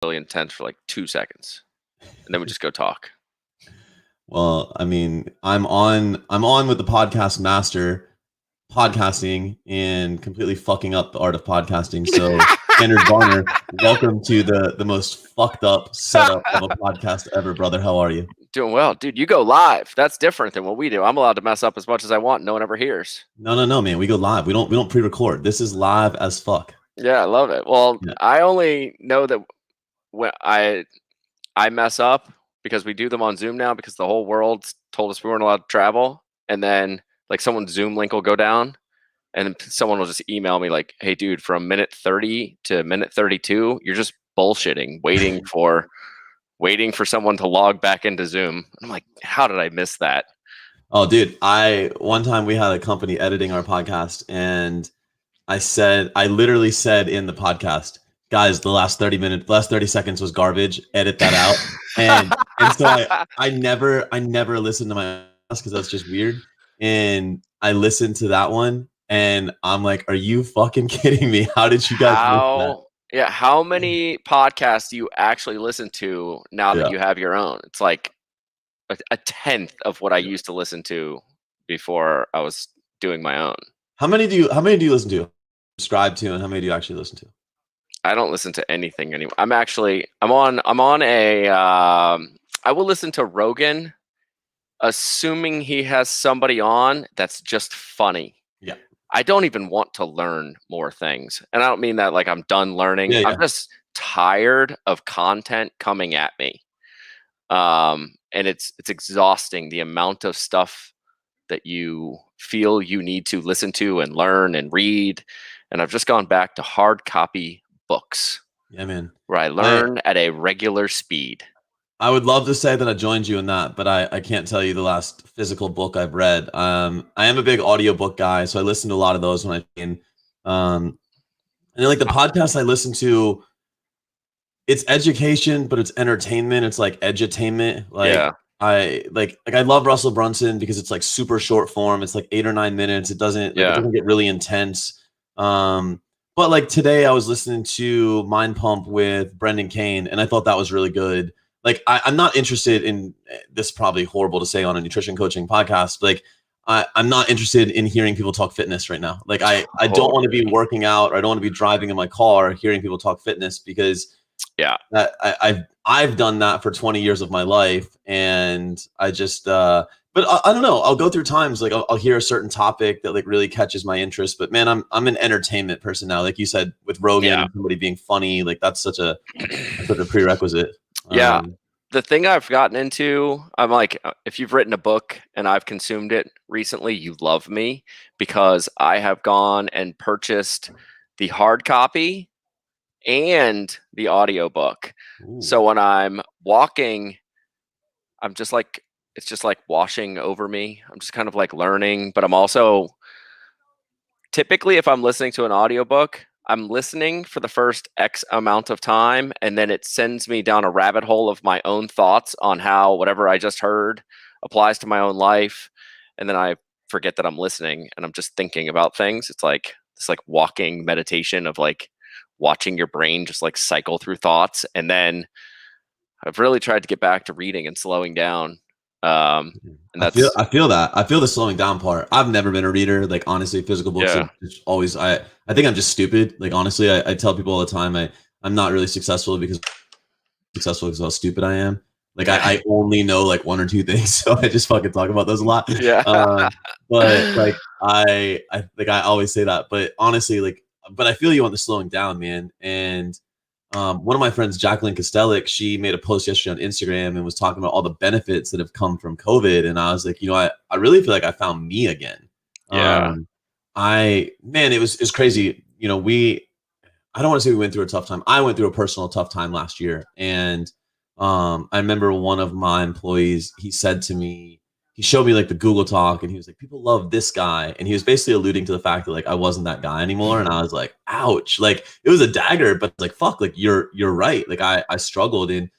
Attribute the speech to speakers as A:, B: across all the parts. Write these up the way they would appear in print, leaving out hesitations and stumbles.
A: really intense for like 2 seconds, and then we just go talk.
B: Well, I mean, I'm on with the podcast master, podcasting and completely fucking up the art of podcasting. So, Standard Varner, welcome to the most fucked up setup of a podcast ever, brother. How are you?
A: Doing well, dude. You go live. That's different than what we do. I'm allowed to mess up as much as I want. No one ever hears.
B: No, man. We go live. We don't pre-record. This is live as fuck.
A: Yeah, I love it. Well,
B: Yeah.
A: I only know that when I mess up because we do them on Zoom now because the whole world told us we weren't allowed to travel, and then like someone's Zoom link will go down, and someone will just email me like, "Hey, dude, from minute 30 to minute 32, you're just bullshitting, waiting for someone to log back into Zoom." I'm like, "How did I miss that?"
B: Oh, dude. One time we had a company editing our podcast, and I literally said in the podcast, guys, the last 30 seconds was garbage. Edit that out. And so I never listened to my podcast because that's just weird. And I listened to that one, and I'm like, are you fucking kidding me? How did you guys miss that?
A: How many podcasts do you actually listen to now that
B: Yeah.
A: you have your own? It's like a tenth of what I used to listen to before I was doing my own.
B: How many do you listen to? Subscribe to, and how many do you actually listen to?
A: I don't listen to anything anymore. I'm on a I will listen to Rogan, assuming he has somebody on that's just funny.
B: Yeah.
A: I don't even want to learn more things. And I don't mean that like I'm done learning.
B: Yeah, yeah.
A: I'm just tired of content coming at me. And it's exhausting, the amount of stuff that you feel you need to listen to and learn and read. And I've just gone back to hard copy books.
B: Yeah, man.
A: Where I learn at a regular speed.
B: I would love to say that I joined you in that, but I can't tell you the last physical book I've read. I am a big audiobook guy, so I listen to a lot of those when I can. And then like the podcasts I listen to, it's education, but it's entertainment. It's like edutainment. Like
A: Yeah.
B: I love Russell Brunson because it's like super short form. It's like 8 or 9 minutes. It doesn't get really intense. But like today I was listening to Mind Pump with Brendan Kane, and I thought that was really good. Like I'm not interested in this. Probably horrible to say on a nutrition coaching podcast. But like I'm not interested in hearing people talk fitness right now. Like I don't want to be working out, or I don't want to be driving in my car hearing people talk fitness, because I've done that for 20 years of my life, and I just but I don't know. I'll go through times like I'll hear a certain topic that like really catches my interest. But man, I'm an entertainment person now. Like you said, with Rogan and somebody being funny, like that's such a prerequisite.
A: Yeah. The thing I've gotten into, I'm like, if you've written a book and I've consumed it recently, you love me, because I have gone and purchased the hard copy and the audiobook.
B: Ooh.
A: So when I'm walking, I'm just like, it's just like washing over me. I'm just kind of like learning, but I'm also typically, if I'm listening to an audiobook, I'm listening for the first X amount of time, and then it sends me down a rabbit hole of my own thoughts on how whatever I just heard applies to my own life. And then I forget that I'm listening and I'm just thinking about things. It's like this like walking meditation of like watching your brain just like cycle through thoughts. And then I've really tried to get back to reading and slowing down. And that's
B: I feel that. I feel the slowing down part. I've never been a reader. Like honestly, physical books are just always. I think I'm just stupid. Like honestly, I tell people all the time I'm not really successful because of how stupid I am. Like I only know like one or two things, so I just fucking talk about those a lot.
A: Yeah.
B: But like I always say that. But honestly, but I feel you on the slowing down, man. And one of my friends, Jacqueline Kostelik, she made a post yesterday on Instagram and was talking about all the benefits that have come from COVID. And I was like, I really feel like I found me again.
A: Yeah.
B: It was crazy. I don't want to say we went through a tough time. I went through a personal tough time last year. And I remember one of my employees, he said to me, he showed me like the Google Talk, and he was like, people love this guy. And he was basically alluding to the fact that like I wasn't that guy anymore. And I was like, ouch. Like it was a dagger, but like, fuck, like you're right. Like I struggled, and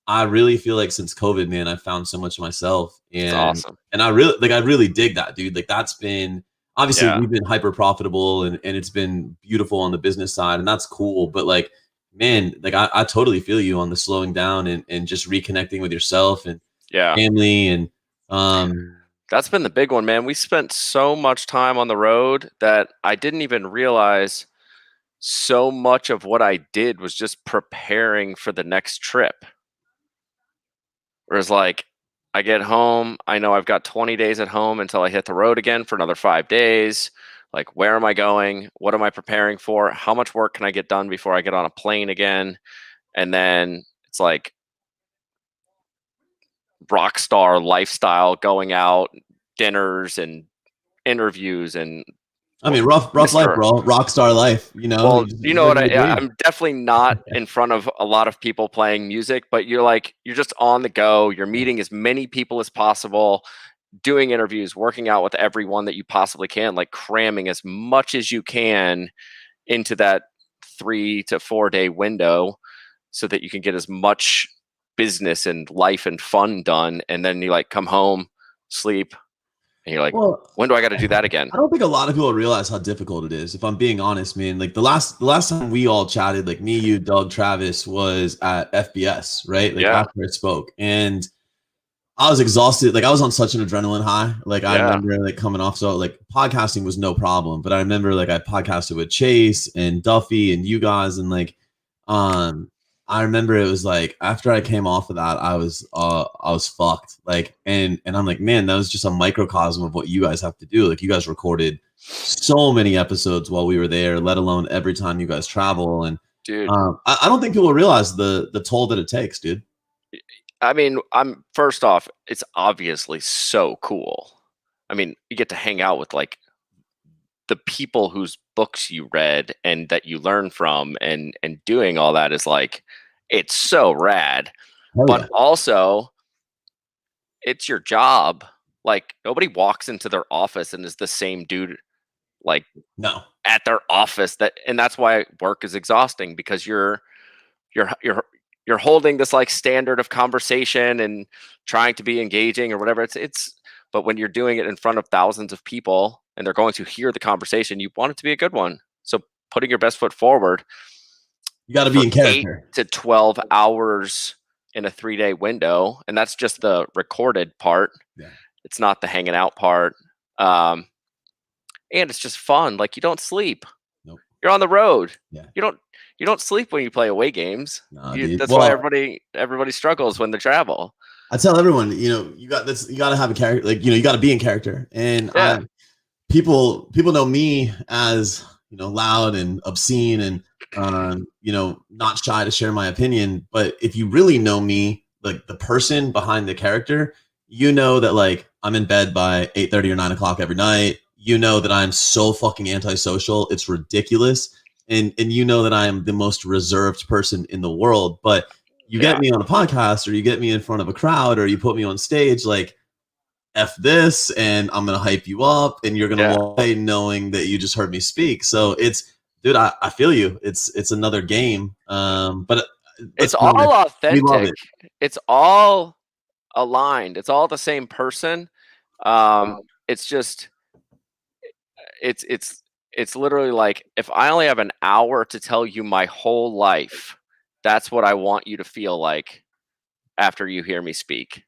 B: I really feel like since COVID, man, I found so much of myself. And
A: that's awesome.
B: And I really dig that, dude. Like that's been obviously we've been hyper profitable, and it's been beautiful on the business side, and that's cool. But like man, like I totally feel you on the slowing down and just reconnecting with yourself and family. And
A: that's been the big one, man. We spent so much time on the road that I didn't even realize so much of what I did was just preparing for the next trip. Whereas, like, I get home, I know I've got 20 days at home until I hit the road again for another 5 days. Like, where am I going? What am I preparing for? How much work can I get done before I get on a plane again? And then it's like rock star lifestyle, going out, dinners and interviews, and
B: I mean, rough life, bro. Rock star life, you know.
A: Well, you know what? I'm definitely not in front of a lot of people playing music, but you're just on the go. You're meeting as many people as possible, doing interviews, working out with everyone that you possibly can, like cramming as much as you can into that 3 to 4 day window so that you can get as much business and life and fun done. And then you like come home, sleep, and you're like, well, when do I got to do that again?
B: I don't think a lot of people realize how difficult it is. If I'm being honest, man, like the last time we all chatted, like me, you, Doug, Travis, was at FBS, right? Like after I spoke, and I was exhausted. Like I was on such an adrenaline high. Like I remember like coming off. So like podcasting was no problem, but I remember like I podcasted with Chase and Duffy and you guys, and like, I remember it was like after I came off of that, I was fucked. Like, and I'm like, man, that was just a microcosm of what you guys have to do. Like, you guys recorded so many episodes while we were there, let alone every time you guys travel. And
A: dude,
B: I don't think people realize the toll that it takes, dude.
A: I mean, first off, it's obviously so cool. I mean, you get to hang out with like the people whose books you read and that you learn from, and doing all that is like, it's so rad. But also, it's your job. Like, nobody walks into their office and is the same dude, like,
B: no,
A: at their office. And that's why work is exhausting, because you're holding this like standard of conversation and trying to be engaging or whatever. But when you're doing it in front of thousands of people and they're going to hear the conversation, you want it to be a good one. So putting your best foot forward.
B: You got to be in character.
A: 8 to 12 hours in a 3-day window. And that's just the recorded part.
B: Yeah.
A: It's not the hanging out part. And it's just fun. Like, you don't sleep.
B: Nope.
A: You're on the road.
B: Yeah.
A: You don't sleep when you play away games.
B: Nah,
A: that's why everybody struggles when they travel.
B: I tell everyone, you know, you got to have a character, like, you know, you got to be in character. And people know me as, you know, loud and obscene and, you know, not shy to share my opinion. But if you really know me, like the person behind the character, you know that like I'm in bed by 8:30 or 9 o'clock every night. You know that I'm so fucking antisocial. It's ridiculous. And you know that I am the most reserved person in the world. But you get me on a podcast, or you get me in front of a crowd, or you put me on stage, like, F this, and I'm going to hype you up, and you're going to walk away knowing that you just heard me speak. So it's, dude, I feel you. It's another game. But
A: it's all authentic. It's all aligned. It's all the same person. It's just, it's literally like, if I only have an hour to tell you my whole life, that's what I want you to feel like after you hear me speak.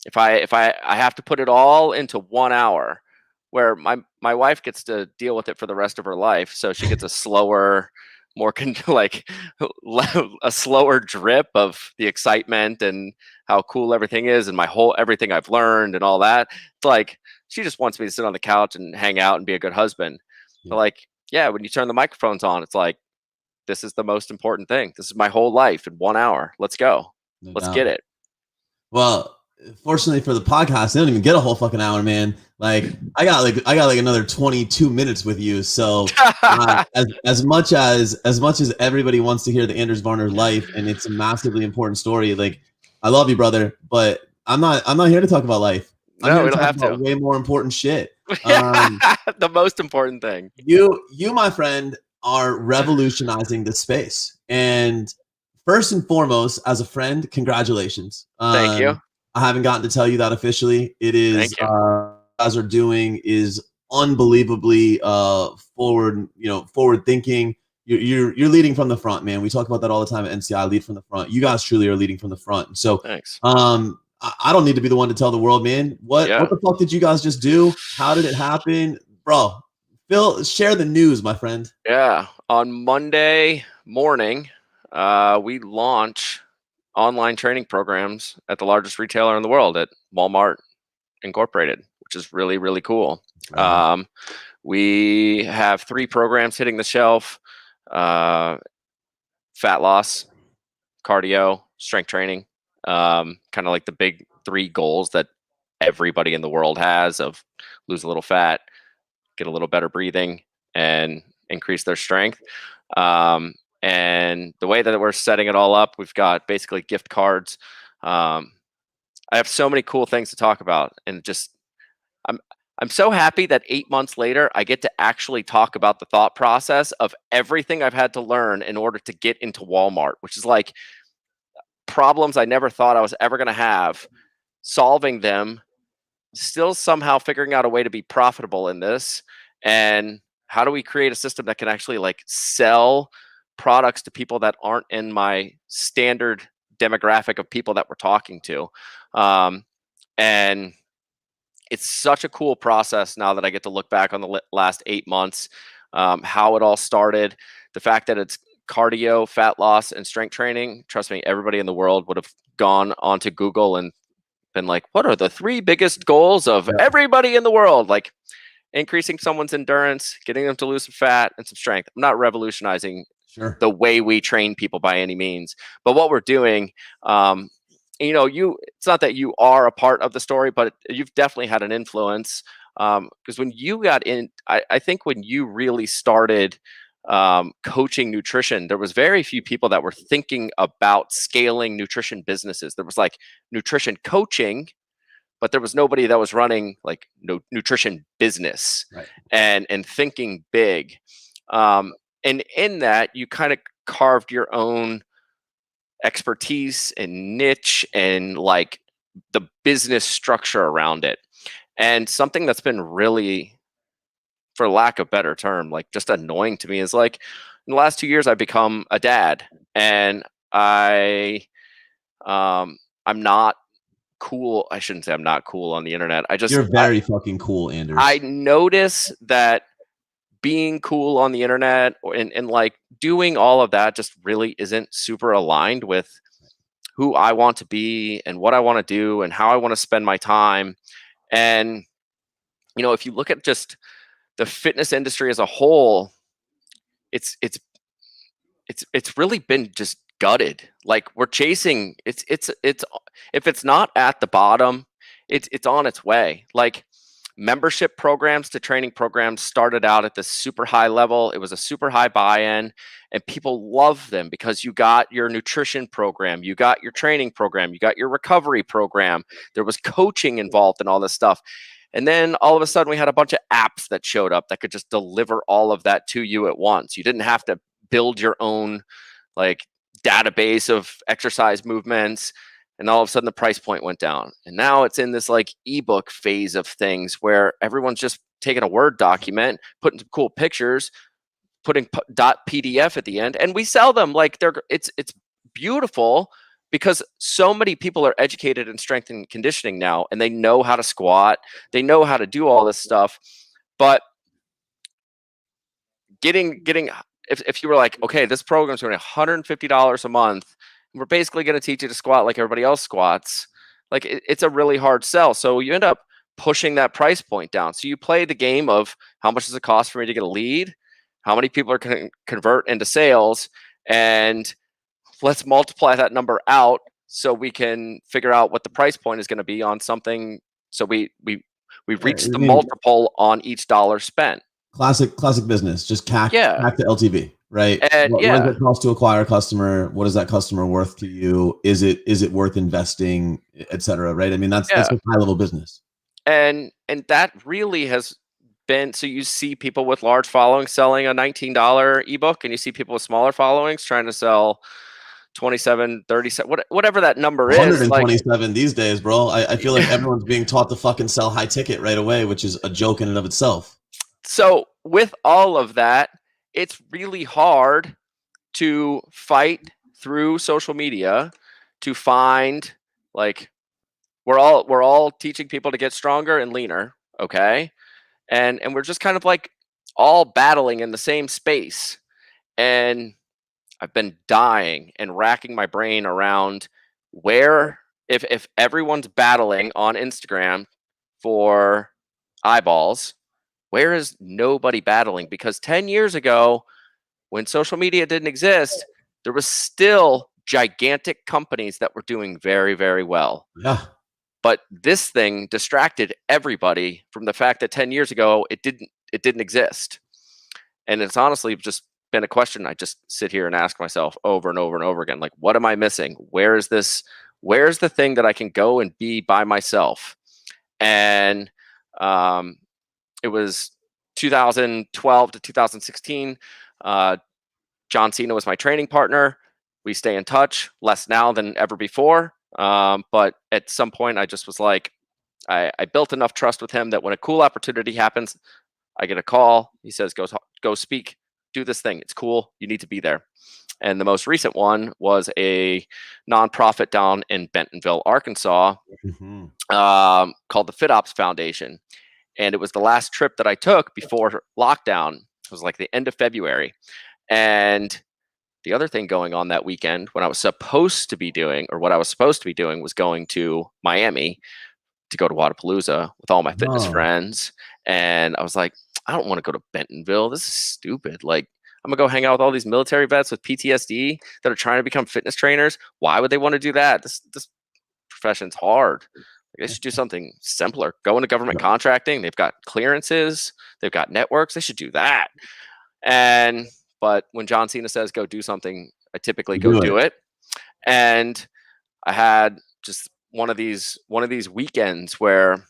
A: If I have to put it all into 1 hour, where my wife gets to deal with it for the rest of her life, so she gets a slower, more like a slower drip of the excitement and how cool everything is, and everything I've learned and all that. It's like, she just wants me to sit on the couch and hang out and be a good husband. But like, when you turn the microphones on, it's like, this is the most important thing. This is my whole life in 1 hour. Let's go. Let's get it.
B: Well, fortunately for the podcast, they don't even get a whole fucking hour, man. Like I got like another 22 minutes with you. So as much as everybody wants to hear the Anders Varner life, and it's a massively important story, like, I love you, brother, but I'm not here to talk about life.
A: No, we don't have to.
B: Way more important shit.
A: The most important thing.
B: You, my friend, are revolutionizing the space. And first and foremost, as a friend, congratulations.
A: Thank you.
B: I haven't gotten to tell you that officially. It is, you guys are doing is unbelievably forward thinking. you're leading from the front, man. We talk about that all the time at NCI. Lead from the front. You guys truly are leading from the front. So,
A: thanks.
B: I don't need to be the one to tell the world, man. What the fuck did you guys just do? How did it happen, bro? Phil, share the news, my friend.
A: Yeah, on Monday morning, we launch online training programs at the largest retailer in the world, at Walmart Incorporated, which is really, really cool. We have 3 programs hitting the shelf: fat loss, cardio, strength training. Kind of like the big 3 goals that everybody in the world has, of lose a little fat, get a little better breathing, and increase their strength. And the way that we're setting it all up, we've got basically gift cards. I have so many cool things to talk about, and just I'm so happy that 8 months later, I get to actually talk about the thought process of everything I've had to learn in order to get into Walmart, which is like problems I never thought I was ever going to have, solving them, still somehow figuring out a way to be profitable in this. And how do we create a system that can actually like sell products to people that aren't in my standard demographic of people that we're talking to? And it's such a cool process now that I get to look back on the last 8 months, how it all started, the fact that it's cardio, fat loss, and strength training. Trust me, everybody in the world would have gone onto Google and been like, what are the 3 biggest goals of everybody in the world? Like increasing someone's endurance, getting them to lose some fat and some strength. I'm not revolutionizing the way we train people by any means, but what we're doing, it's not that you are a part of the story, but you've definitely had an influence. Because when you got in, I think when you really started coaching nutrition, there was very few people that were thinking about scaling nutrition businesses. There was like nutrition coaching, but there was nobody that was running like nutrition business and thinking big. And in that, you kind of carved your own expertise and niche and like the business structure around it. And something that's been really, for lack of a better term, like just annoying to me is like in the last 2 years, I've become a dad, and I'm not cool. I shouldn't say I'm not cool on the internet.
B: You're very fucking cool, Anders.
A: I notice that being cool on the internet and like doing all of that just really isn't super aligned with who I want to be and what I want to do and how I want to spend my time. And, if you look at just the fitness industry as a whole, it's really been just gutted. Like we're chasing, it's if it's not at the bottom, it's on its way. Like membership programs to training programs started out at this super high level. It was a super high buy-in, and people love them because you got your nutrition program, you got your training program, you got your recovery program. There was coaching involved in all this stuff. And then all of a sudden we had a bunch of apps that showed up that could just deliver all of that to you at once. You didn't have to build your own like database of exercise movements. And all of a sudden the price point went down. And now it's in this like ebook phase of things where everyone's just taking a Word document, putting some cool pictures, putting .pdf at the end, and we sell them like it's beautiful because so many people are educated in strength and conditioning now, and they know how to squat, they know how to do all this stuff. But getting if you were like, okay, this program's going to be $150 a month, we're basically going to teach you to squat like everybody else squats, like it's a really hard sell. So you end up pushing that price point down. So you play the game of how much does it cost for me to get a lead? How many people are going to convert into sales? And let's multiply that number out so we can figure out what the price point is going to be on something. So we reach the multiple on each dollar spent.
B: Classic business, just CAC to LTV. Right. And what does it cost to acquire a customer? What is that customer worth to you? Is it worth investing, et cetera? Right. I mean, that's a high level business. And that really has been, so you see people with large followings selling a $19 ebook, and you see people with smaller followings trying to sell 27, 37, whatever that number is. 127 like, these days, bro. I feel like everyone's being taught to fucking sell high ticket right away, which is a joke in and of itself.
A: So with all of that, it's really hard to fight through social media to find, like, we're all teaching people to get stronger and leaner, okay? And we're just kind of like all battling in the same space. And I've been dying and racking my brain around where, if everyone's battling on Instagram for eyeballs, where is nobody battling? Because 10 years ago, when social media didn't exist, there was still gigantic companies that were doing very, very well.
B: Yeah.
A: But this thing distracted everybody from the fact that 10 years ago it didn't exist. And it's honestly just been a question I just sit here and ask myself over and over and over again. Like, what am I missing? Where's the thing that I can go and be by myself? And it was 2012 to 2016. John Cena was my training partner. We stay in touch, less now than ever before. But at some point, I just was like, I built enough trust with him that when a cool opportunity happens, I get a call. He says, go speak, do this thing. It's cool. You need to be there. And the most recent one was a nonprofit down in Bentonville, Arkansas, called the FitOps Foundation. And it was the last trip that I took before lockdown. It was like the end of February. And the other thing going on that weekend, what I was supposed to be doing was going to Miami to go to Wadapalooza with all my fitness friends. And I was like, I don't want to go to Bentonville. This is stupid. Like, I'm gonna go hang out with all these military vets with PTSD that are trying to become fitness trainers. Why would they want to do that? This profession's hard. They should do something simpler. Go into government contracting. They've got clearances. They've got networks. They should do that. But when John Cena says go do something, I typically go do it. And I had just one of these weekends where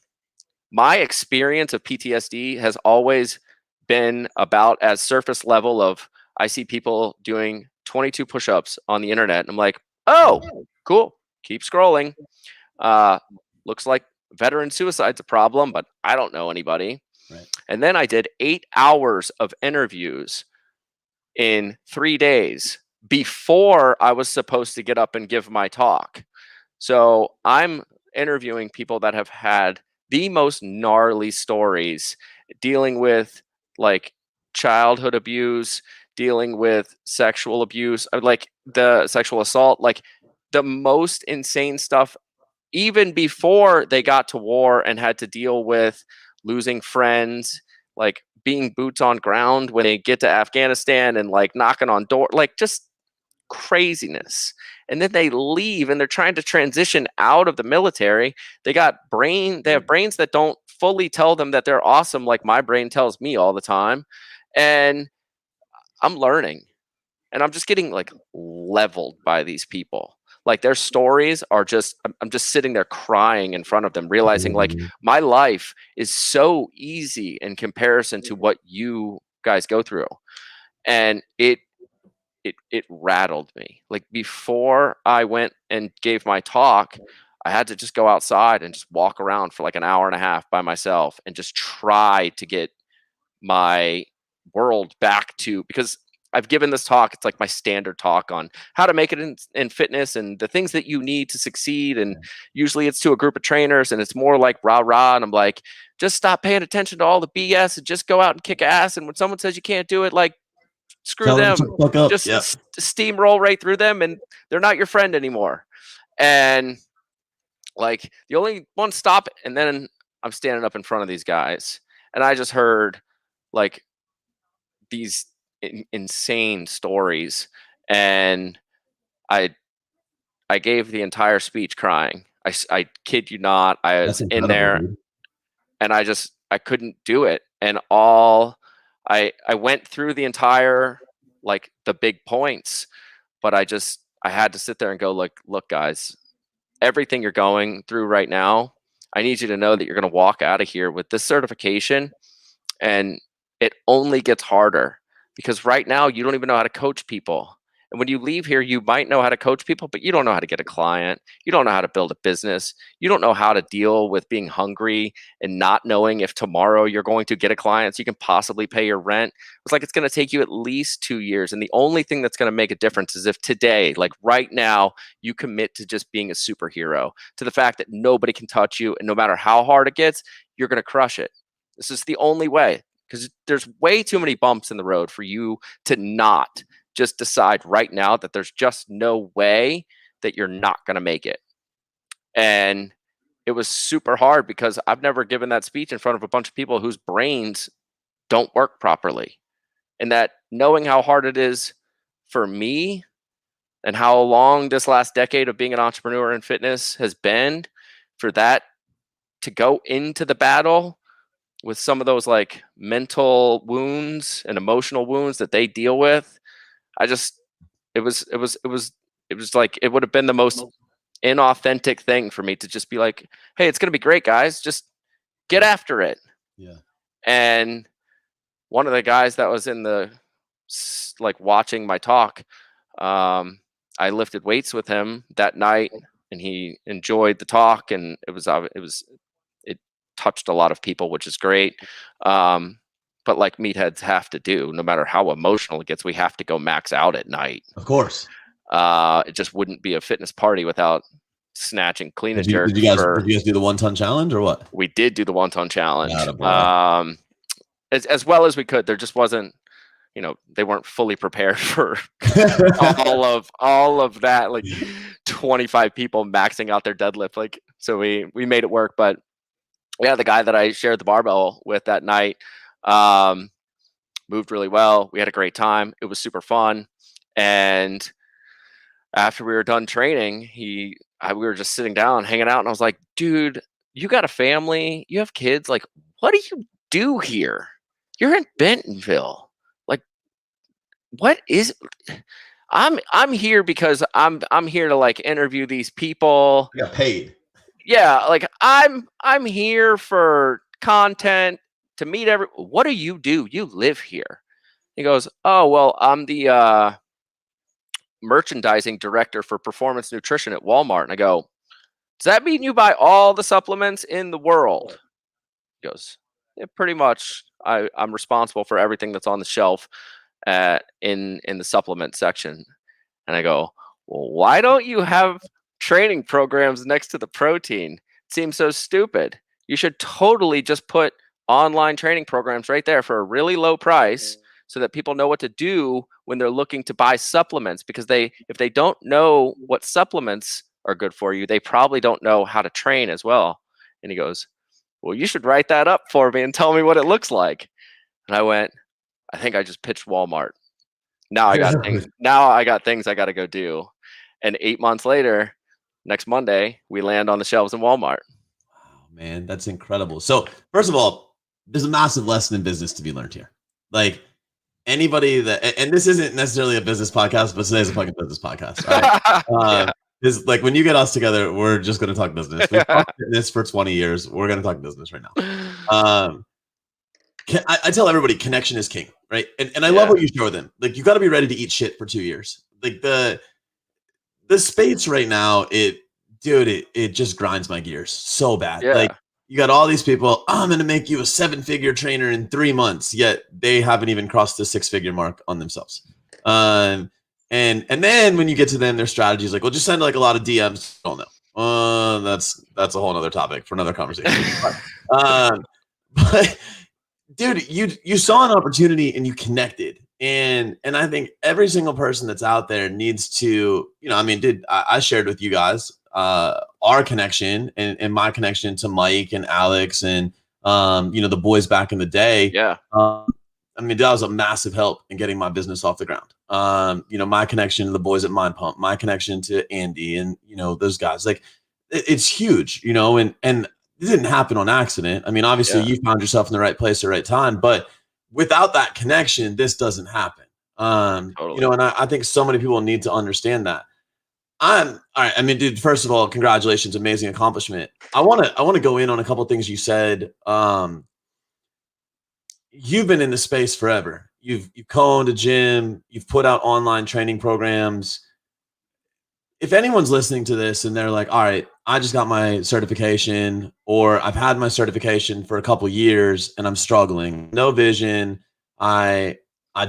A: my experience of PTSD has always been about as surface level of, I see people doing 22 push-ups on the internet and I'm like, oh, cool. Keep scrolling. Looks like veteran suicide's a problem, but I don't know anybody. Right. And then I did 8 hours of interviews in 3 days before I was supposed to get up and give my talk. So I'm interviewing people that have had the most gnarly stories, dealing with like childhood abuse, dealing with sexual abuse, like the sexual assault, like the most insane stuff, even before they got to war and had to deal with losing friends, like being boots on ground when they get to Afghanistan and like knocking on door, like just craziness. And then they leave and they're trying to transition out of the military. They have brains that don't fully tell them that they're awesome, like my brain tells me all the time. And I'm learning. And I'm just getting like leveled by these people. Like their stories are just, I'm just sitting there crying in front of them, realizing like my life is so easy in comparison to what you guys go through. And it rattled me. Like before I went and gave my talk, I had to just go outside and just walk around for like an hour and a half by myself and just try to get my world back to, because I've given this talk, it's like my standard talk on how to make it in fitness and the things that you need to succeed. And usually it's to a group of trainers and it's more like rah rah. And I'm like, just stop paying attention to all the BS and just go out and kick ass. And when someone says you can't do it, like screw them. Just steamroll right through them and they're not your friend anymore. And like the only one stop, and then I'm standing up in front of these guys and I just heard like these insane stories, and I gave the entire speech crying. I kid you not. I was in there, and I couldn't do it. And I went through the entire, like the big points, but I had to sit there and go, look, guys, everything you're going through right now, I need you to know that you're going to walk out of here with this certification, and it only gets harder. Because right now you don't even know how to coach people. And when you leave here, you might know how to coach people, but you don't know how to get a client. You don't know how to build a business. You don't know how to deal with being hungry and not knowing if tomorrow you're going to get a client so you can possibly pay your rent. It's like it's going to take you at least 2 years. And the only thing that's going to make a difference is if today, like right now, you commit to just being a superhero, to the fact that nobody can touch you. And no matter how hard it gets, you're going to crush it. This is the only way, because there's way too many bumps in the road for you to not just decide right now that there's just no way that you're not going to make it. And it was super hard because I've never given that speech in front of a bunch of people whose brains don't work properly. And that knowing how hard it is for me and how long this last decade of being an entrepreneur in fitness has been, for that to go into the battle with some of those like mental wounds and emotional wounds that they deal with, it was like, it would have been the most inauthentic thing for me to just be like, hey, it's going to be great, guys. Just get after it.
B: Yeah.
A: And one of the guys that was in the, like, watching my talk, I lifted weights with him that night and he enjoyed the talk, and it touched a lot of people, which is great. But like meatheads have to do, no matter how emotional it gets, we have to go max out at night.
B: Of course.
A: It just wouldn't be a fitness party without snatching clean and jerk.
B: Did you guys do the 1 ton challenge or what?
A: We did do the 1 ton challenge. As well as we could. There just wasn't, they weren't fully prepared for all of that, like 25 people maxing out their deadlift. Like, so we made it work. But yeah, the guy that I shared the barbell with that night moved really well. We had a great time. It was super fun. And after we were done training, we were just sitting down, hanging out, and I was like, dude, you got a family, you have kids. Like, what do you do here? You're in Bentonville. Like, what is? I'm here because I'm here to like interview these people.
B: You got paid.
A: Yeah, like I'm here for content, to meet what do? You live here? He goes, oh, well, I'm the merchandising director for performance nutrition at Walmart. And I go, does that mean you buy all the supplements in the world? He goes, yeah, pretty much. I'm responsible for everything that's on the shelf in the supplement section. And I go, well, why don't you have training programs next to the protein? It seems so stupid. You should totally just put online training programs right there for a really low price, so that people know what to do when they're looking to buy supplements, because if they don't know what supplements are good for you, they probably don't know how to train as well. And he goes, well, you should write that up for me and tell me what it looks like. And I went, I think I just pitched Walmart. Now I got things. Now I got things I got to go do. And 8 months later, next Monday, we land on the shelves in Walmart.
B: Wow, man, that's incredible. So first of all, there's a massive lesson in business to be learned here. Like, anybody that, and this isn't necessarily a business podcast, but today's a fucking business podcast. Right? Is like, when you get us together, we're just going to talk business. We've talked fitness for 20 years. We're going to talk business right now. I tell everybody, connection is king, right? And I love what you share with them. Like, you got to be ready to eat shit for 2 years. Like, the space right now, it just grinds my gears so bad.
A: Yeah.
B: Like, you got all these people, I'm going to make you a 7-figure trainer in 3 months, yet they haven't even crossed the 6-figure mark on themselves. And then when you get to them, their strategy is like, well, just send like a lot of DMs. Oh no, that's a whole nother topic for another conversation. But dude, you saw an opportunity and you connected. And I think every single person that's out there needs to, I shared with you guys our connection and my connection to Mike and Alex and the boys back in the day.
A: Yeah.
B: That was a massive help in getting my business off the ground. My connection to the boys at Mind Pump, my connection to Andy and those guys. Like, it's huge, and it didn't happen on accident. I mean, obviously you found yourself in the right place at the right time, but without that connection, this doesn't happen.
A: Totally.
B: And I think so many people need to understand that. All right. I mean, dude, first of all, congratulations. Amazing accomplishment. I want to go in on a couple of things you said. You've been in the space forever. you've co-owned a gym, you've put out online training programs. If anyone's listening to this and they're like, all right, I just got my certification, or I've had my certification for a couple years and I'm struggling, no vision, I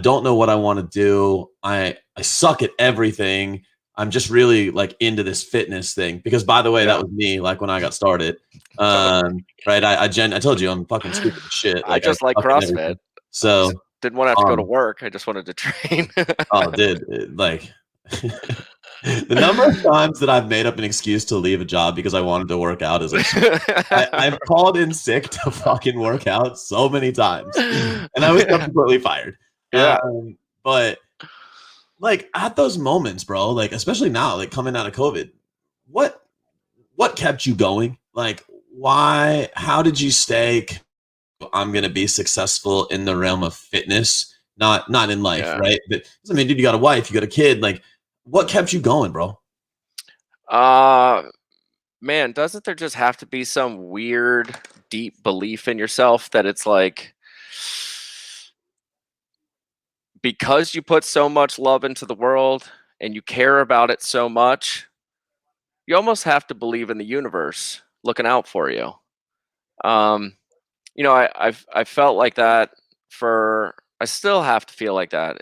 B: don't know what I want to do, I suck at everything, I'm just really like into this fitness thing, because by the way, that was me like when I got started. Right, I told you I'm fucking stupid as shit,
A: I
B: like I
A: just like
B: suck at
A: CrossFit.
B: everything.
A: I just
B: So
A: didn't want to have to go to work. I just wanted to train.
B: oh, dude, like the number of times that I've made up an excuse to leave a job because I wanted to work out is absurd. I've called in sick to fucking work out so many times, and I was subsequently fired.
A: Yeah.
B: But like at those moments, bro, like especially now, like coming out of COVID, what what kept you going? Like, why? How did you stay? I'm gonna be successful in the realm of fitness, not in life,
A: Yeah.
B: right? But I mean, dude, you got a wife, you got a kid. Like, what kept you going, bro?
A: Man, doesn't there just have to be some weird, deep belief in yourself that it's like because you put so much love into the world and you care about it so much, you almost have to believe in the universe looking out for you. Um, I've felt like that for I still have to feel like that.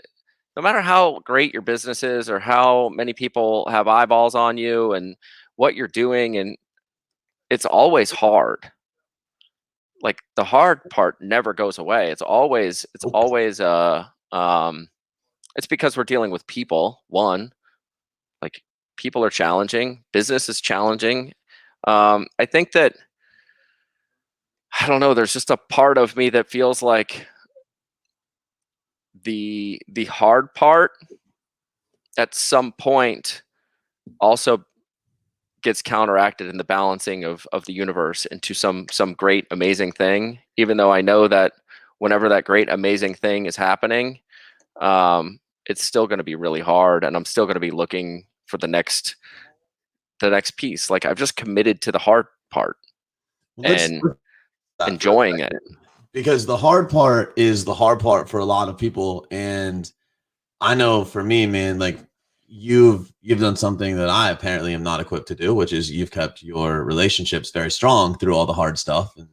A: No matter how great your business is or how many people have eyeballs on you and what you're doing, and it's always hard. Like the hard part never goes away.
B: Nope.
A: It's because we're dealing with people. One, like people are challenging, business is challenging. I think that I don't know, there's just a part of me that feels like the hard part at some point also gets counteracted in the balancing of the universe into some great amazing thing, even though I know that whenever that great amazing thing is happening, it's still going to be really hard, and I'm still going to be looking for the next piece. Like I've just committed to the hard part
B: Well,
A: and
B: let's that for a
A: enjoying it.
B: second, because the hard part is the hard part for a lot of people, and I know for me, man, like you've done something that I apparently am not equipped to do, which is you've kept your relationships very strong through all the hard stuff, and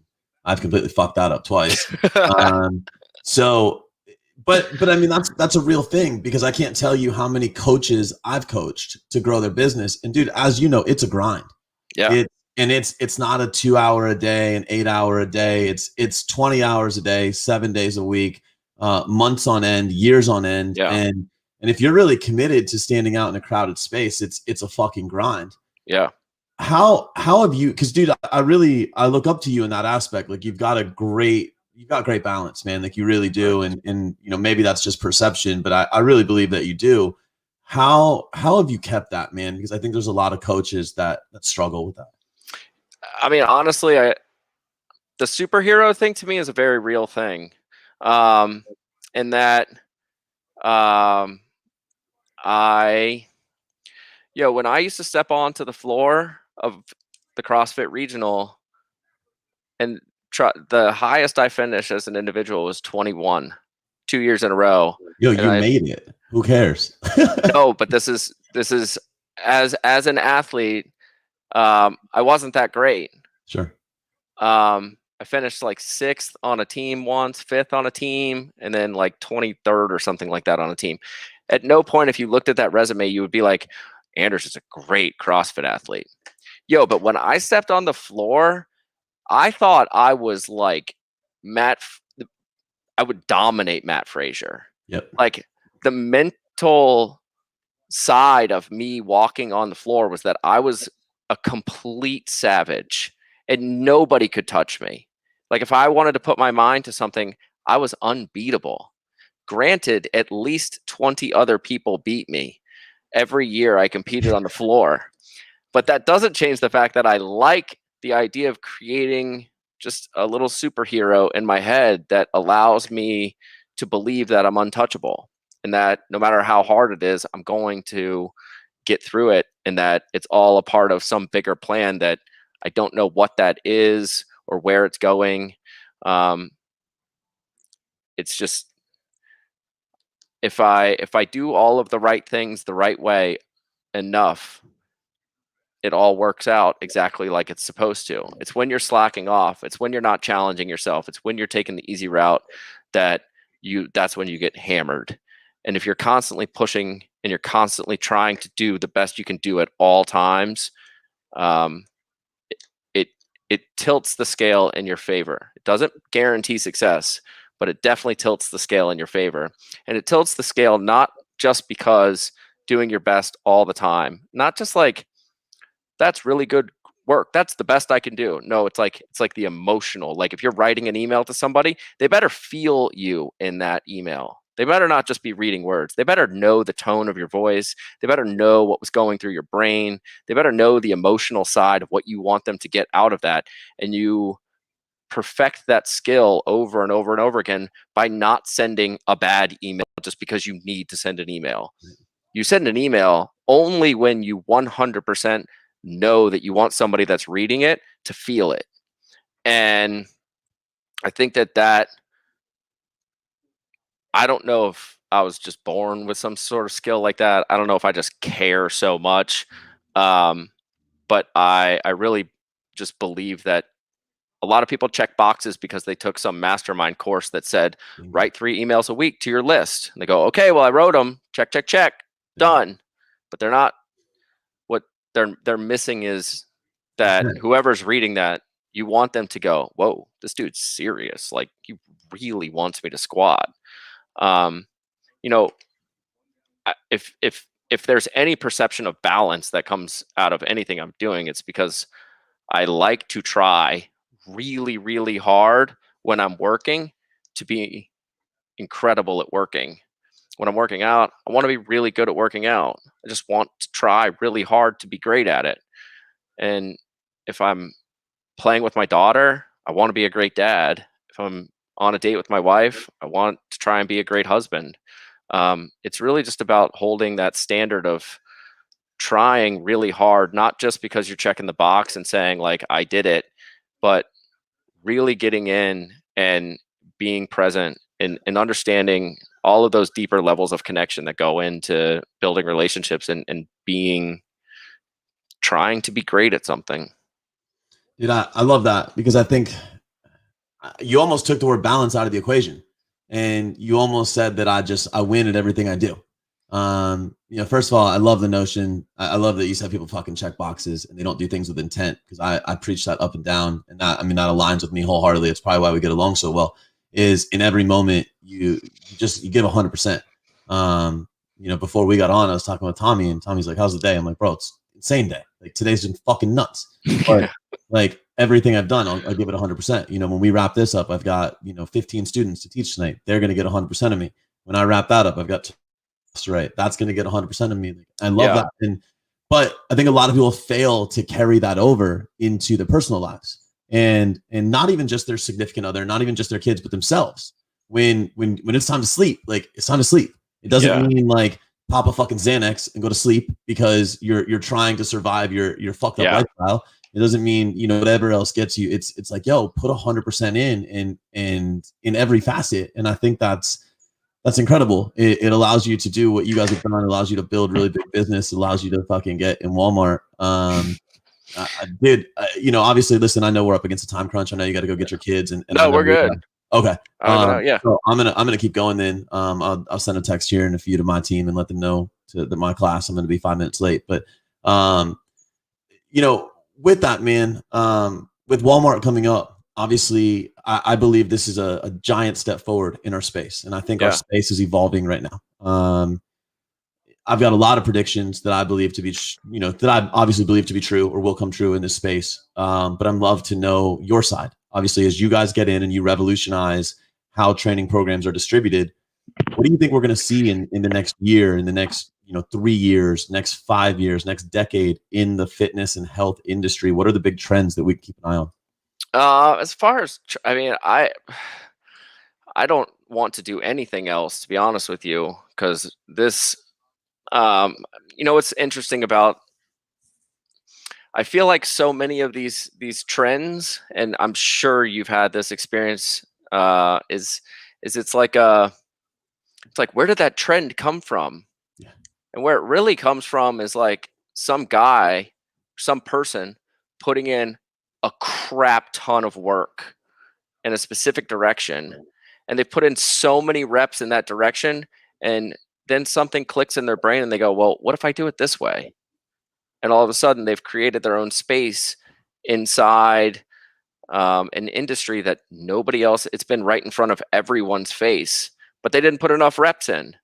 B: I've completely fucked that up twice. Um, so, but I mean that's a real thing, because I can't tell you how many coaches I've coached to grow their business, and dude, as you know, it's a grind.
A: Yeah,
B: It's not a 2 hour a day, an 8 hour a day. It's 20 hours a day, 7 days a week, months on end, years on end,
A: yeah,
B: and if you're really committed to standing out in a crowded space, it's a fucking grind.
A: yeah.
B: How have you? Because dude, I look up to you in that aspect. Like you've got great balance, man. Like you really do, and you know maybe that's just perception, but I really believe that you do. How have you kept that, man? Because I think there's a lot of coaches that struggle with that.
A: I mean, honestly, the superhero thing to me is a very real thing, um, in that um, I, when I used to step onto the floor of the CrossFit regional, and the highest I finished as an individual was 21, 2 years in a row,
B: Yo,
A: and
B: you
A: I
B: made it. Who cares?
A: no, but this is as an athlete, I wasn't that great.
B: Sure.
A: I finished like sixth on a team once, fifth on a team, and then like 23rd or something like that on a team. At no point, if you looked at that resume, you would be like, Anders is a great CrossFit athlete. But when I stepped on the floor, I thought I was like Matt. I would dominate Matt Frazier.
B: Yep.
A: Like the mental side of me walking on the floor was that I was a complete savage and nobody could touch me. Like if I wanted to put my mind to something, I was unbeatable. Granted, at least 20 other people beat me every year I competed on the floor. But that doesn't change the fact that I like the idea of creating just a little superhero in my head that allows me to believe that I'm untouchable and that no matter how hard it is, I'm going to get through it, and that it's all a part of some bigger plan that I don't know what that is or where it's going. Um, it's just if I do all of the right things the right way enough, it all works out exactly like it's supposed to. It's when you're slacking off, it's when you're not challenging yourself, it's when you're taking the easy route that's when you get hammered. And if you're constantly pushing and you're constantly trying to do the best you can do at all times, um, it it tilts the scale in your favor. It doesn't guarantee success, but it definitely tilts the scale in your favor. And it tilts the scale not just because doing your best all the time, not just like that's really good work, that's the best I can do. No, it's like the emotional, like if you're writing an email to somebody, they better feel you in that email. They better not just be reading words. They better know the tone of your voice. They better know what was going through your brain. They better know the emotional side of what you want them to get out of that. And you perfect that skill over and over and over again by not sending a bad email just because you need to send an email. You send an email only when you 100% know that you want somebody that's reading it to feel it. And I think that I don't know if I was just born with some sort of skill like that. I don't know if I just care so much. But I really just believe that a lot of people check boxes because they took some mastermind course that said, write 3 emails a week to your list. And they go, okay, well, I wrote them. Check, check, check. Done. But they're not, what they're missing is that whoever's reading that, you want them to go, whoa, this dude's serious. Like, he really wants me to squat. You know, if there's any perception of balance that comes out of anything I'm doing, it's because I like to try really, really hard when I'm working to be incredible at working. When I'm working out, I want to be really good at working out. I just want to try really hard to be great at it. And if I'm playing with my daughter, I want to be a great dad. If I'm on a date with my wife, I want to try and be a great husband. It's really just about holding that standard of trying really hard, not just because you're checking the box and saying like, I did it, but really getting in and being present and understanding all of those deeper levels of connection that go into building relationships and trying to be great at something.
B: Dude, I love that because I think you almost took the word balance out of the equation, and you almost said that I win at everything I do. First of all, I love the notion. I love that you said people fucking check boxes and they don't do things with intent, because I preach that up and down, and that aligns with me wholeheartedly. It's probably why we get along so well. Is in every moment you give 100%. Before we got on, I was talking with Tommy, and Tommy's like, "How's the day?" I'm like, "Bro, it's insane day. Like, today's been fucking nuts." But like everything I've done, I'll give it 100%. When we wrap this up, I've got 15 students to teach tonight. They're gonna get 100% of me. When I wrap that up, I've got right, that's going to get 100% of me. I love that. But I think a lot of people fail to carry that over into their personal lives, and not even just their significant other, not even just their kids, but themselves. When it's time to sleep, like, it's time to sleep. It doesn't mean like pop a fucking Xanax and go to sleep because you're trying to survive your fucked up lifestyle. It doesn't mean whatever else gets you. It's like, yo, put 100% in in every facet. And I think that's incredible. It allows you to do what you guys have done. It allows you to build really big business. It allows you to fucking get in Walmart. Obviously, listen, I know we're up against a time crunch. I know you got to go get your kids. And
A: no, we're good.
B: Okay.
A: Yeah.
B: So I'm gonna keep going then. I'll send a text here in a few to my team and let them know that my class, I'm gonna be 5 minutes late. But with that, man, with Walmart coming up, obviously, I believe this is a giant step forward in our space, and I think our space is evolving right now. I've got a lot of predictions that I believe to be, that I obviously believe to be true or will come true in this space. But I'd love to know your side. Obviously, as you guys get in and you revolutionize how training programs are distributed, what do you think we're going to see in the next year, in the next 3 years, next 5 years, next decade in the fitness and health industry? What are the big trends that we keep an eye on?
A: As far as, I don't want to do anything else, to be honest with you, because this, what's interesting about, I feel like so many of these trends, and I'm sure you've had this experience, is it's like It's like, where did that trend come from?
B: Yeah.
A: And where it really comes from is like some guy, some person putting in a crap ton of work in a specific direction, and they put in so many reps in that direction, and then something clicks in their brain and they go, well, what if I do it this way? And all of a sudden they've created their own space inside an industry that nobody else, it's been right in front of everyone's face, but they didn't put enough reps in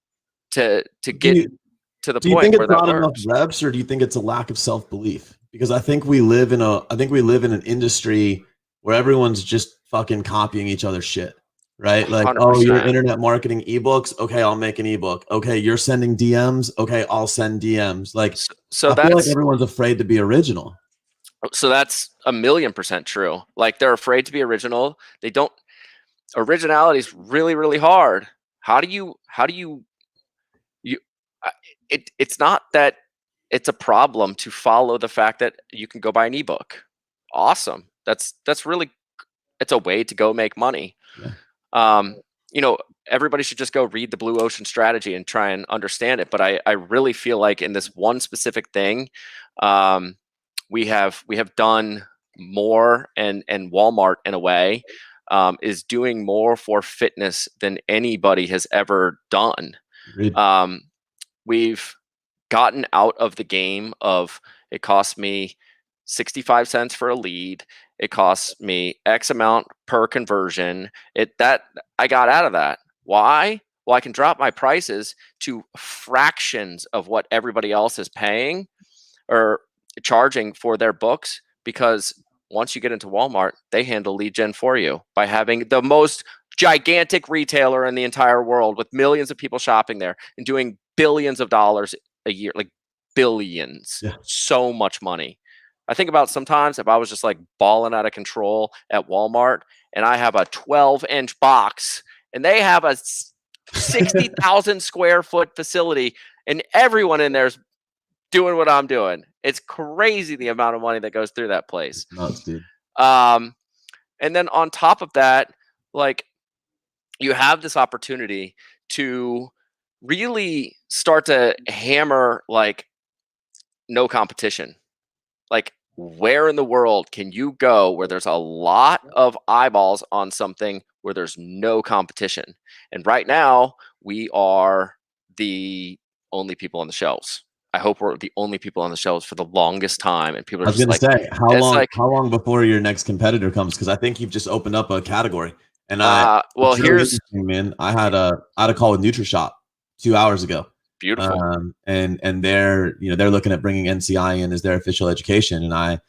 A: to
B: Do
A: get
B: you
A: to the
B: do you
A: point
B: think
A: where
B: it's
A: that
B: not enough
A: works.
B: reps, or do you think it's a lack of self-belief? Because I think we live in an industry where everyone's just fucking copying each other's shit, right? Like, oh, you're
A: 100%.
B: internet marketing ebooks. Okay, I'll make an ebook. Okay, you're sending DMs. Okay, I'll send DMs. Like,
A: So
B: I feel like
A: that's
B: everyone's afraid to be original.
A: so that's 1,000,000% true. Like they're afraid to be original. They don't. Originality is really, really hard. How do you uh, it's not that it's a problem to follow the fact that you can go buy an ebook. Awesome. That's really, it's a way to go make money.
B: Yeah.
A: Um, you know, everybody should just go read the Blue Ocean Strategy and try and understand it. But I really feel like in this one specific thing, um, we have done more, and Walmart in a way is doing more for fitness than anybody has ever done.
B: Agreed.
A: Um, we've gotten out of the game of it costs me 65 cents for a lead. It costs me X amount per conversion. That I got out of that. Why? Well, I can drop my prices to fractions of what everybody else is paying or charging for their books, because once you get into Walmart, they handle lead gen for you by having the most gigantic retailer in the entire world with millions of people shopping there and doing billions of dollars a year, like billions,
B: Yeah.
A: so much money. I think about sometimes if I was just like balling out of control at Walmart and I have a 12-inch box and they have a 60,000 square foot facility and everyone in there is doing what I'm doing. It's crazy the amount of money that goes through that place.
B: It's nuts, dude.
A: Um, and then on top of that, like you have this opportunity to really start to hammer like no competition. Like where in the world can you go where there's a lot of eyeballs on something where there's no competition? And right now we are the only people on the shelves. I hope we're the only people on the shelves for the longest time, and people
B: I
A: are
B: was
A: just
B: gonna
A: like,
B: say, how
A: it's
B: long
A: like,
B: how long before your next competitor comes? Because I think you've just opened up a category, and
A: well,
B: it's really
A: here's
B: interesting, man. I had a call with NutriShop 2 hours ago,
A: beautiful.
B: and they're looking at bringing NCI in as their official education, and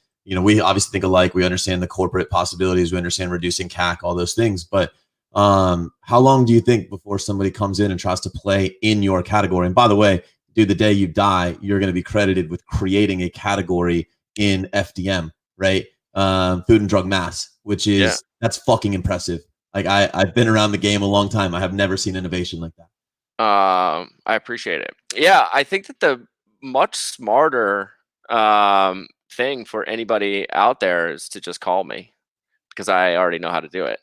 B: we obviously think alike. We understand the corporate possibilities. We understand reducing CAC, all those things. But how long do you think before somebody comes in and tries to play in your category? And by the way, dude, the day you die, you're going to be credited with creating a category in FDM, right? Food and drug mass, which
A: Yeah.
B: that's fucking impressive. Like I've been around the game a long time. I have never seen innovation like that.
A: I appreciate it. Yeah, I think that the much smarter thing for anybody out there is to just call me because I already know how to do it.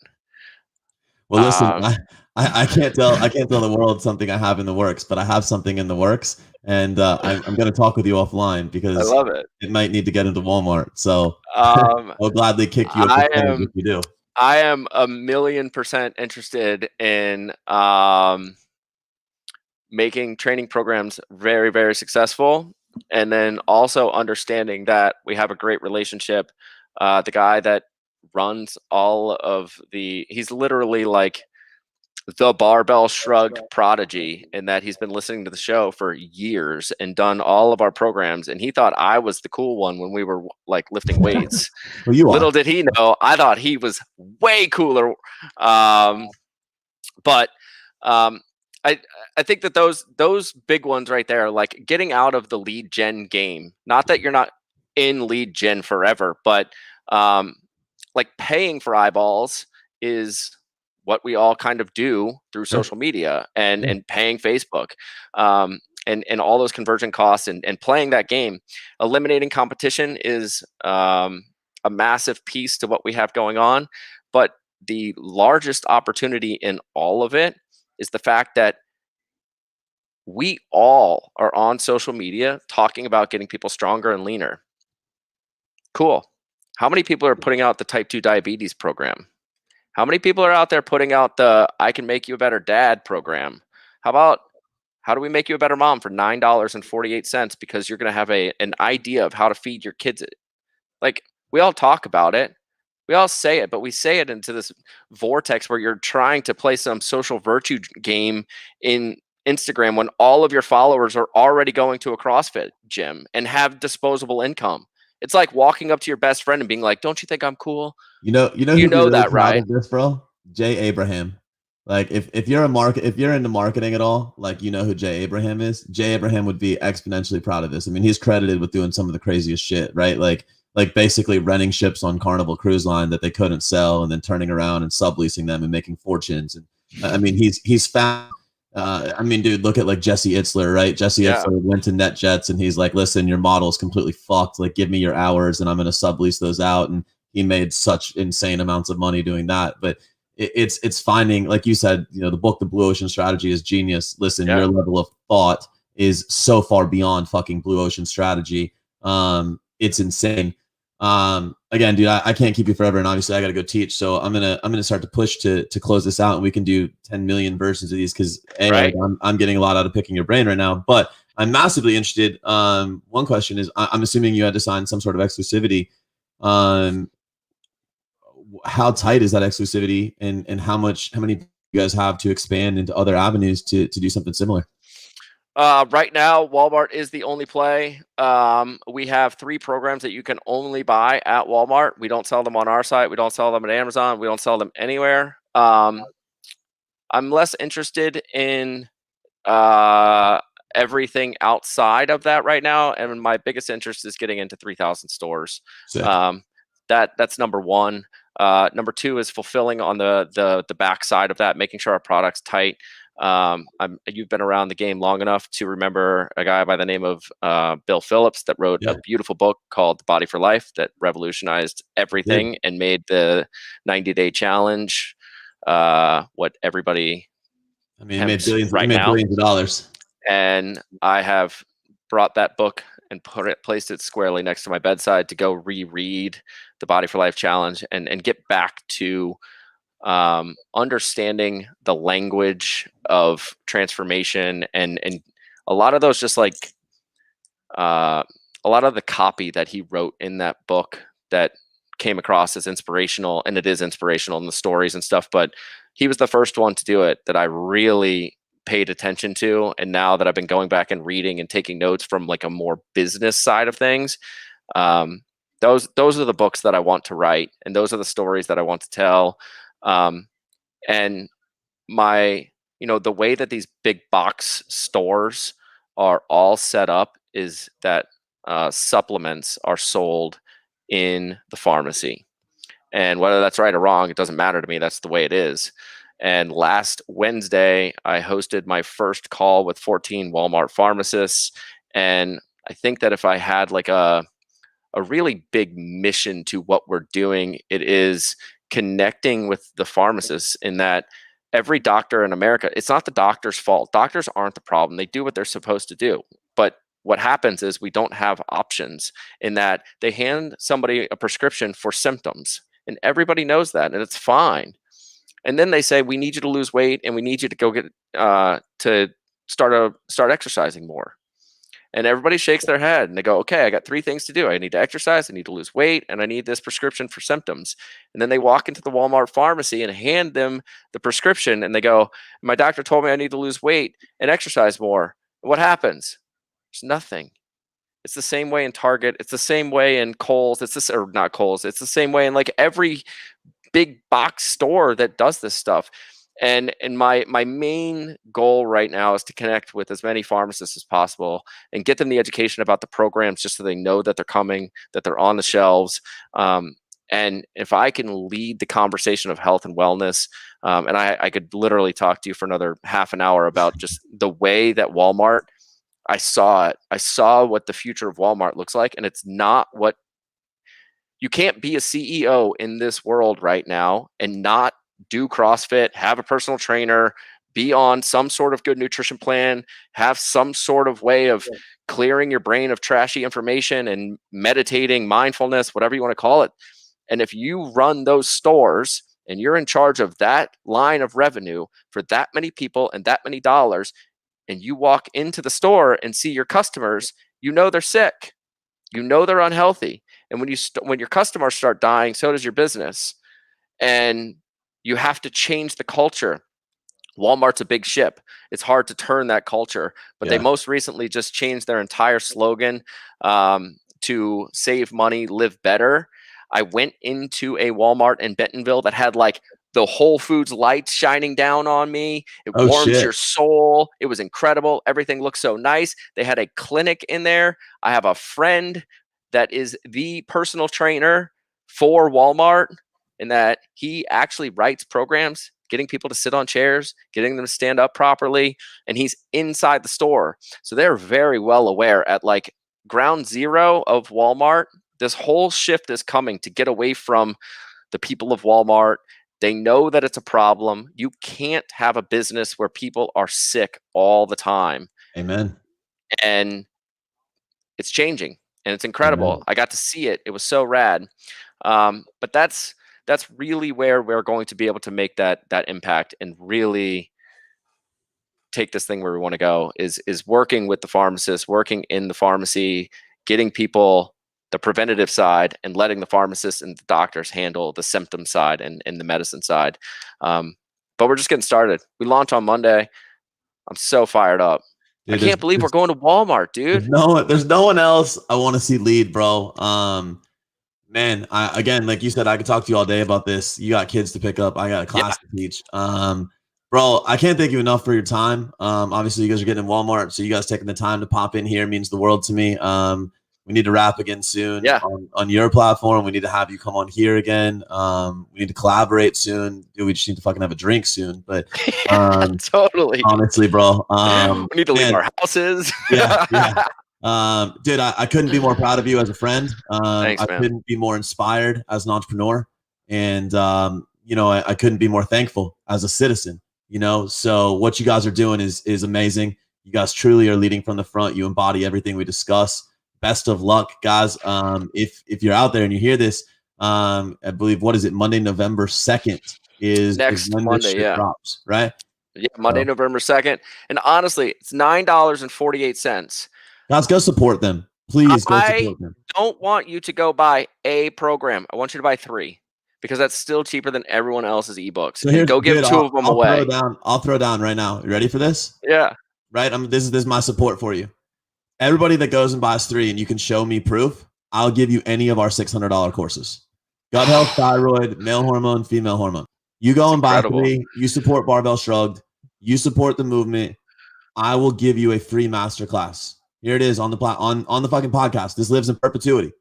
B: Well, listen,
A: Um,
B: I can't tell the world something I have in the works, but I have something in the works, and I'm going to talk with you offline
A: I
B: because
A: love it.
B: it might need to get into Walmart. So
A: Um,
B: I'll gladly kick you a
A: I
B: percentage if
A: am
B: you do.
A: I am 1,000,000% interested in making training programs very, very successful, and then also understanding that we have a great relationship. The guy that runs all of he's literally like the Barbell Shrugged prodigy, in that he's been listening to the show for years and done all of our programs, and he thought I was the cool one when we were like lifting weights.
B: Well, you are.
A: Little did he know, I thought he was way cooler. But um, I I think that those big ones right there, like getting out of the lead gen game. Not that you're not in lead gen forever, but um, like paying for eyeballs is what we all kind of do through
B: Sure.
A: social media and
B: Yeah.
A: paying Facebook. Um, and all those conversion costs and playing that game. Eliminating competition is a massive piece to what we have going on, but the largest opportunity in all of it is the fact that We all are on social media talking about getting people stronger and leaner. Cool. How many people are putting out the type 2 diabetes program? How many people are out there putting out the I can make you a better dad program? How about how do we make you a better mom for $9.48 because you're going to have an idea of how to feed your kids? Like, we all talk about it. We all say it, but we say it into this vortex where you're trying to play some social virtue game in Instagram when all of your followers are already going to a CrossFit gym and have disposable income. It's like walking up to your best friend and being like, "Don't you think I'm cool?"
B: You know
A: You
B: who'd be
A: know
B: really
A: that,
B: proud
A: right?
B: of this, bro? Jay Abraham. Like if you're if you're into marketing at all, like you know who Jay Abraham is. Jay Abraham would be exponentially proud of this. I mean, he's credited with doing some of the craziest shit, right? Like basically renting ships on Carnival Cruise Line that they couldn't sell and then turning around and subleasing them and making fortunes. And I mean, he's found I mean, dude, look at like Jesse Itzler, right? Jesse
A: Yeah,
B: Itzler went to NetJets and he's like, listen, your model is completely fucked. Like, give me your hours and I'm going to sublease those out. And he made such insane amounts of money doing that. But it's finding, like you said, you know, the book, The Blue Ocean Strategy is genius. Listen,
A: yeah,
B: your level of thought is so far beyond fucking Blue Ocean Strategy. It's insane. Again, dude, I can't keep you forever, and obviously I got to go teach. So I'm gonna start to push to close this out, and we can do 10 million versions of these because like
A: right.
B: I'm getting a lot out of picking your brain right now. But I'm massively interested. One question is, I'm assuming you had to sign some sort of exclusivity. Um, how tight is that exclusivity, and how many you guys have to expand into other avenues to do something similar?
A: Right now, Walmart is the only play. We have 3 programs that you can only buy at Walmart. We don't sell them on our site. We don't sell them at Amazon. We don't sell them anywhere. I'm less interested in uh, everything outside of that right now, and my biggest interest is getting into 3,000 stores.
B: Sick.
A: Um, that's number one. Number two is fulfilling on the back side of that, making sure our product's tight. You've been around the game long enough to remember a guy by the name of Bill Phillips that wrote
B: Yeah,
A: a beautiful book called The Body for Life that revolutionized
B: did.
A: everything and made the 90-day challenge what everybody
B: I mean,
A: attempts
B: he
A: right
B: made
A: now.
B: billions of dollars.
A: And I have brought that book and placed it squarely next to my bedside to go reread the Body for Life Challenge and get back to understanding the language of transformation and a lot of those just like uh, a lot of the copy that he wrote in that book that came across as inspirational, and it is inspirational in the stories and stuff, but he was the first one to do it that I really paid attention to. And now that I've been going back and reading and taking notes from like a more business side of things, um, those are the books that I want to write, and those are the stories that I want to tell. Um, and my the way that these big box stores are all set up is that supplements are sold in the pharmacy, and whether that's right or wrong, it doesn't matter to me. That's the way it is. And last Wednesday I hosted my first call with 14 Walmart pharmacists, and I think that if I had like a really big mission to what we're doing, it is connecting with the pharmacists in that every doctor in America, it's not the doctor's fault. Doctors aren't the problem. They do what they're supposed to do. But what happens is we don't have options in that they hand somebody a prescription for symptoms and everybody knows that and it's fine. And then they say, we need you to lose weight and we need you to go get to start exercising more. And everybody shakes their head and they go, okay, I got 3 things to do. I need to exercise, I need to lose weight, and I need this prescription for symptoms. And then they walk into the Walmart pharmacy and hand them the prescription and they go, my doctor told me I need to lose weight and exercise more. What happens? There's nothing. It's the same way in Target. It's the same way in Kohl's. It's this, or not Kohl's. It's the same way in like every big box store that does this stuff. And my main goal right now is to connect with as many pharmacists as possible and get them the education about the programs just so they know that they're coming, that they're on the shelves. And if I can lead the conversation of health and wellness, and I could literally talk to you for another half an hour about just the way that Walmart, I saw it. I saw what the future of Walmart looks like, and it's not what you can't be a CEO in this world right now and not do CrossFit, have a personal trainer, be on some sort of good nutrition plan, have some sort of way of clearing your brain of trashy information and meditating, mindfulness, whatever you want to call it. And if you run those stores and you're in charge of that line of revenue for that many people and that many dollars, and you walk into the store and see your customers, you know they're sick, you know they're unhealthy. And when your customers start dying, so does your business. And you have to change the culture. Walmart's a big ship. It's hard to turn that culture, but they most recently just changed their entire slogan to save money, live better. I went into a Walmart in Bentonville that had like the Whole Foods lights shining down on me. It warms your soul. It was incredible. Everything looked so nice. They had a clinic in there. I have a friend that is the personal trainer for Walmart, in that he actually writes programs, getting people to sit on chairs, getting them to stand up properly, and he's inside the store. So they're very well aware at like ground zero of Walmart. This whole shift is coming to get away from the people of Walmart. They know that it's a problem. You can't have a business where people are sick all the time.
B: Amen.
A: And it's changing, and it's incredible. Amen. I got to see it. It was so rad. But that's really where we're going to be able to make that impact and really take this thing where we want to go, is working with the pharmacists, working in the pharmacy, getting people the preventative side, and letting the pharmacists and the doctors handle the symptom side and the medicine side. But we're just getting started. We launch on Monday. I'm so fired up. Dude, I can't believe we're going to Walmart, dude.
B: There's no one else I want to see lead, bro. Man, again, like you said, I could talk to you all day about this. You got kids to pick up. I got a class to teach. Bro, I can't thank you enough for your time. Obviously, you guys are getting in Walmart, so you guys taking the time to pop in here means the world to me. We need to wrap again soon on your platform. We need to have you come on here again. We need to collaborate soon. Dude, we just need to fucking have a drink soon. But
A: totally,
B: honestly, bro,
A: we need to leave our houses.
B: Dude, I couldn't be more proud of you as a friend.
A: Thanks,
B: I couldn't be more inspired as an entrepreneur, and I couldn't be more thankful as a citizen. So what you guys are doing is amazing. You guys truly are leading from the front. You embody everything we discuss. Best of luck, guys. If you're out there and you hear this, I believe, what is it? Monday, November 2nd is
A: next
B: when
A: Monday,
B: this shit drops, right?
A: Yeah, Monday, November 2nd. And honestly, it's $9.48.
B: Guys, go support them. Please go support them.
A: I don't want you to go buy a program. I want you to buy 3, because that's still cheaper than everyone else's ebooks. So go give 2 of them away.
B: I'll throw down right now. You ready for this?
A: Yeah.
B: Right. This is my support for you. Everybody that goes and buys 3 and you can show me proof, I'll give you any of our $600 courses. Gut health, thyroid, male hormone, female hormone. You go and buy 3. You support Barbell Shrugged. You support the movement. I will give you a free masterclass. Here it is on the fucking podcast. This lives in perpetuity,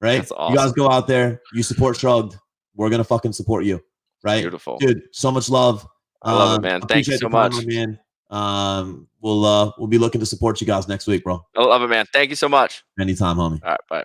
B: right? That's awesome. You guys go out there. You support Shrugged. We're gonna fucking support you, right?
A: Beautiful,
B: dude. So much love.
A: I love it, man. Thank you so much,
B: man. We'll be looking to support you guys next week, bro.
A: I love it, man. Thank you so much.
B: Anytime, homie.
A: All right, bye.